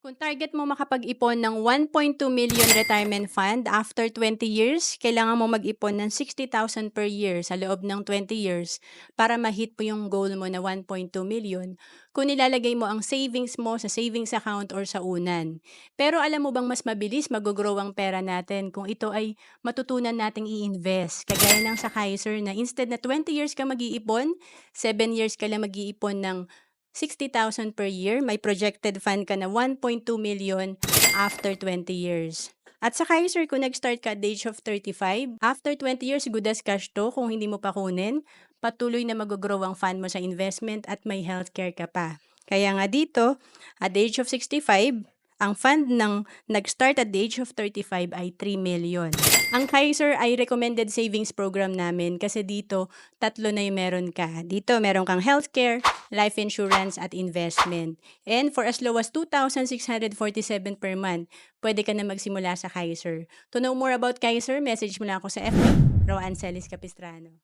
Kung target mo makapag-ipon ng 1.2 million retirement fund after 20 years, kailangan mo mag-ipon ng 60,000 per year sa loob ng 20 years para ma-hit mo yung goal mo na 1.2 million kung nilalagay mo ang savings mo sa savings account or sa unan. Pero alam mo bang mas mabilis mag-grow ang pera natin kung ito ay matutunan nating i-invest? Kagaya ng sa Kaiser na instead na 20 years ka mag-iipon, 7 years ka lang mag-iipon ng 60,000 per year, may projected fund ka na 1.2 million after 20 years. At sa Kaiser, kung nag-start ka at the age of 35, after 20 years, good as cash to kung hindi mo pa kunin, patuloy na mag-grow ang fund mo sa investment at may healthcare ka pa. Kaya nga dito, at the age of 65, ang fund ng nag-start at the age of 35 ay 3 million. Ang Kaiser ay recommended savings program namin kasi dito, tatlo na yung meron ka. Dito, meron kang healthcare, life insurance, at investment. And for as low as 2,647 per month, pwede ka na magsimula sa Kaiser. To know more about Kaiser, message mo lang ako sa FB, Roan Celis Capistrano.